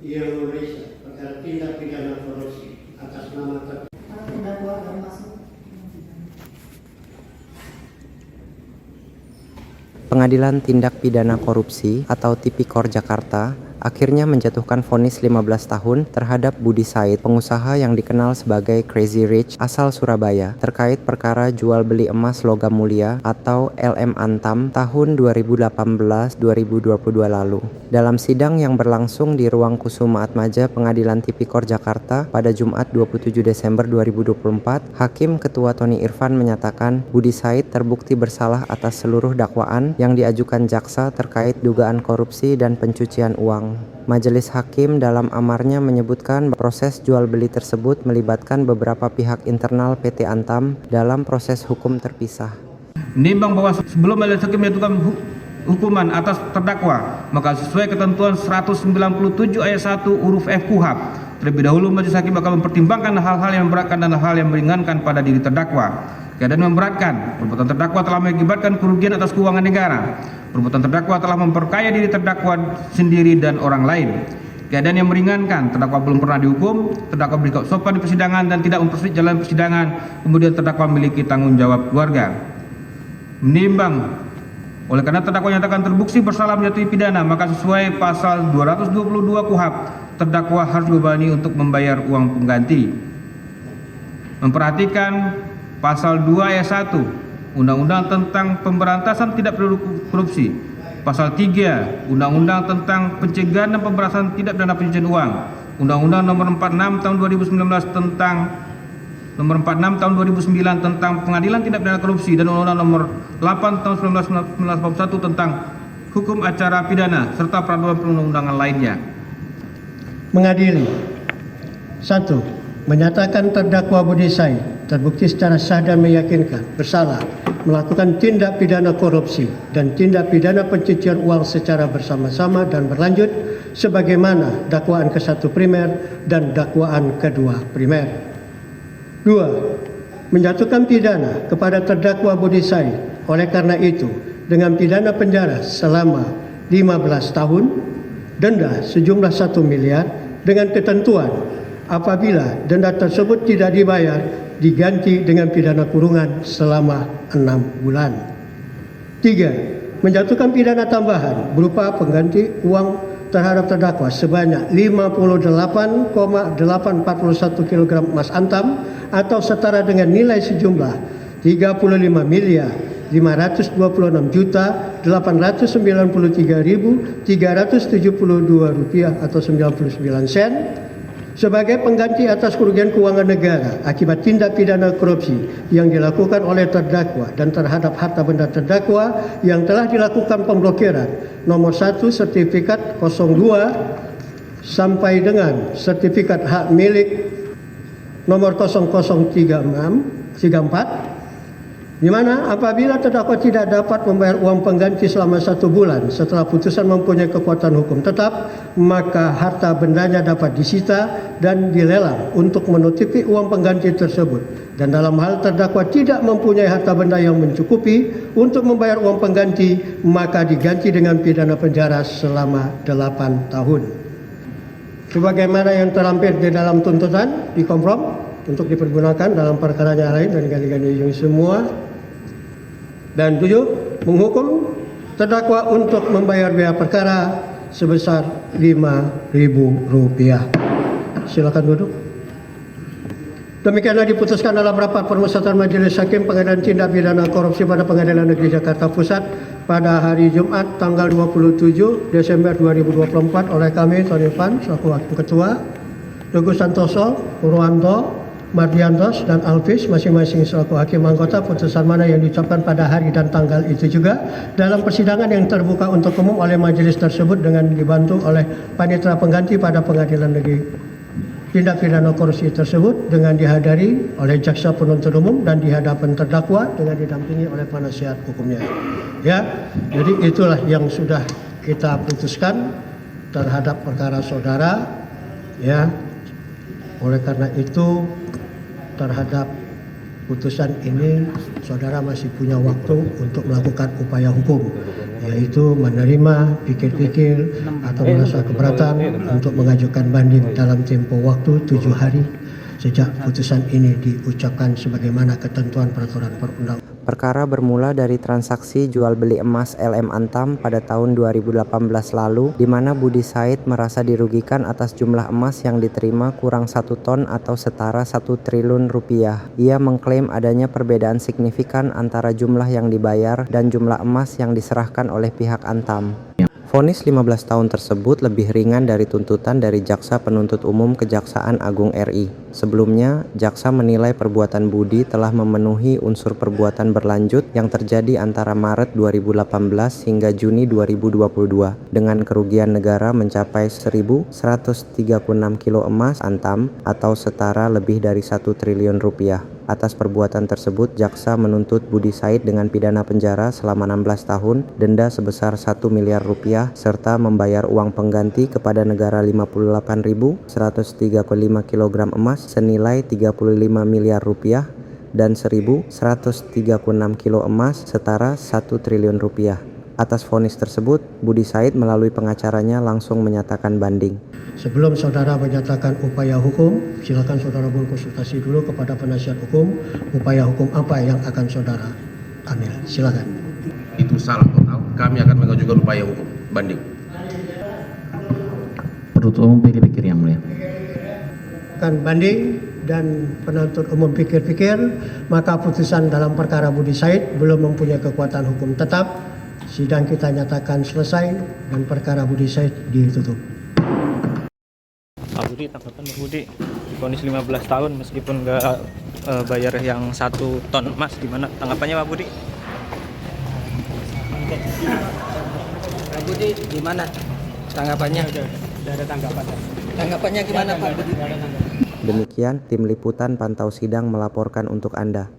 Yang memeriksa perkara tindak pidana korupsi atas nama terdakwa baru masuk. Pengadilan Tindak Pidana Korupsi atau Tipikor Jakarta akhirnya menjatuhkan vonis 15 tahun terhadap Budi Said, pengusaha yang dikenal sebagai Crazy Rich asal Surabaya, terkait perkara jual beli emas logam mulia atau LM Antam tahun 2018-2022 lalu. Dalam sidang yang berlangsung di Ruang Kusuma Atmaja Pengadilan Tipikor Jakarta pada Jumat 27 Desember 2024, Hakim Ketua Tony Irfan menyatakan Budi Said terbukti bersalah atas seluruh dakwaan yang diajukan jaksa terkait dugaan korupsi dan pencucian uang. Majelis Hakim dalam amarnya menyebutkan proses jual beli tersebut melibatkan beberapa pihak internal PT Antam dalam proses hukum terpisah. Menimbang bahwa sebelum majelis hakim menjatuhkan hukuman atas terdakwa, maka sesuai ketentuan 197 ayat 1 huruf F KUHP, terlebih dahulu majelis hakim akan mempertimbangkan hal-hal yang memberatkan dan hal yang meringankan pada diri terdakwa. Keadaan memberatkan, perbuatan terdakwa telah mengakibatkan kerugian atas keuangan negara. Perbuatan terdakwa telah memperkaya diri terdakwa sendiri dan orang lain. Keadaan yang meringankan, terdakwa belum pernah dihukum, terdakwa bersikap sopan di persidangan dan tidak mempersulit jalan persidangan, kemudian terdakwa memiliki tanggung jawab keluarga. Menimbang, oleh karena terdakwa nyatakan terbukti bersalah menjatuhi pidana, maka sesuai pasal 222 KUHP, terdakwa harus dibebani untuk membayar uang pengganti. Memperhatikan pasal 2 ayat 1 Undang-Undang tentang Pemberantasan Tindak Pidana Korupsi, pasal 3 Undang-Undang tentang Pencegahan dan Pemberantasan Tindak Pidana Pencucian Uang, Undang-Undang nomor 46 tahun 2009 tentang Pengadilan Tindak Pidana Korupsi, dan Undang-Undang nomor 8 tahun 1941 tentang Hukum Acara Pidana serta peraturan perundang-undangan lainnya. mengadili. 1. Menyatakan terdakwa Budi Said terbukti secara sah dan meyakinkan bersalah melakukan tindak pidana korupsi dan tindak pidana pencucian uang secara bersama-sama dan berlanjut sebagaimana dakwaan ke-1 primer dan dakwaan ke-2 primer. 2. Menjatuhkan pidana kepada terdakwa Budi Said oleh karena itu dengan pidana penjara selama 15 tahun, denda sejumlah 1 miliar dengan ketentuan apabila denda tersebut tidak dibayar diganti dengan pidana kurungan selama 6 bulan. 3. Menjatuhkan pidana tambahan berupa pengganti uang terhadap terdakwa sebanyak 58,841 kg emas antam atau setara dengan nilai sejumlah 35.553.893.372 rupiah atau 99 sen sebagai pengganti atas kerugian keuangan negara akibat tindak pidana korupsi yang dilakukan oleh terdakwa dan terhadap harta benda terdakwa yang telah dilakukan pemblokiran nomor 1 sertifikat 02 sampai dengan sertifikat hak milik nomor 0034, di mana apabila terdakwa tidak dapat membayar uang pengganti selama 1 bulan setelah putusan mempunyai kekuatan hukum tetap, maka harta bendanya dapat disita dan dilelang untuk menutupi uang pengganti tersebut. Dan dalam hal terdakwa tidak mempunyai harta benda yang mencukupi untuk membayar uang pengganti, maka diganti dengan pidana penjara selama 8 tahun. Sebagaimana yang terlampir di dalam tuntutan di komprom untuk dipergunakan dalam perkara yang lain dan gali-gali semua. Dan 7. Menghukum terdakwa untuk membayar biaya perkara sebesar Rp5.000. Silakan duduk. Demikianlah diputuskan dalam rapat permusyawaratan Majelis Hakim Pengadilan Tindak Pidana Korupsi pada Pengadilan Negeri Jakarta Pusat pada hari Jumat tanggal 27 Desember 2024 oleh kami Tony Irfan selaku Hakim Ketua, Teguh Santoso, Purwanto, Mardiantos dan Alvis masing-masing selaku hakim anggota. Putusan mana yang diucapkan pada hari dan tanggal itu juga dalam persidangan yang terbuka untuk umum oleh majelis tersebut dengan dibantu oleh panitera pengganti pada Pengadilan Negeri Tindak Pidana Korupsi tersebut dengan dihadiri oleh jaksa penuntut umum dan di hadapan terdakwa dengan didampingi oleh penasihat hukumnya. Ya, jadi itulah yang sudah kita putuskan terhadap perkara saudara. Ya, oleh karena itu terhadap putusan ini saudara masih punya waktu untuk melakukan upaya hukum, yaitu menerima, pikir-pikir, atau merasa keberatan untuk mengajukan banding dalam tempo waktu 7 hari sejak putusan ini diucapkan sebagaimana ketentuan peraturan perundang-undangan. Perkara bermula dari transaksi jual beli emas LM Antam pada tahun 2018 lalu, di mana Budi Said merasa dirugikan atas jumlah emas yang diterima kurang 1 ton atau setara 1 triliun rupiah. Ia mengklaim adanya perbedaan signifikan antara jumlah yang dibayar dan jumlah emas yang diserahkan oleh pihak Antam. Vonis 15 tahun tersebut lebih ringan dari tuntutan dari Jaksa Penuntut Umum Kejaksaan Agung RI. Sebelumnya, jaksa menilai perbuatan Budi telah memenuhi unsur perbuatan berlanjut yang terjadi antara Maret 2018 hingga Juni 2022 dengan kerugian negara mencapai 1.136 kilo emas Antam atau setara lebih dari 1 triliun rupiah. Atas perbuatan tersebut, jaksa menuntut Budi Said dengan pidana penjara selama 16 tahun, denda sebesar 1 miliar rupiah, serta membayar uang pengganti kepada negara 58.135 kg emas senilai 35 miliar rupiah dan 1.136 kilo emas setara 1 triliun rupiah. Atas vonis tersebut, Budi Said melalui pengacaranya langsung menyatakan banding. Sebelum saudara menyatakan upaya hukum, silakan saudara berkonsultasi dulu kepada penasihat hukum, upaya hukum apa yang akan saudara ambil. Silakan. Itu salah total, kami akan mengajukan upaya hukum banding. Penuntut umum pikir-pikir yang mulia. Kan banding dan penuntut umum pikir-pikir, maka putusan dalam perkara Budi Said belum mempunyai kekuatan hukum tetap. Sidang kita nyatakan selesai dan perkara Budi Said ditutup. Pak Budi, tanggapan Pak Budi, divonis 15 tahun meskipun nggak bayar yang 1 ton emas, gimana tanggapannya Pak Budi? Pak Budi gimana tanggapannya? Udah ada tanggapan. Tanggapannya gimana Pak Budi? Demikian tim liputan Pantau Sidang melaporkan untuk Anda.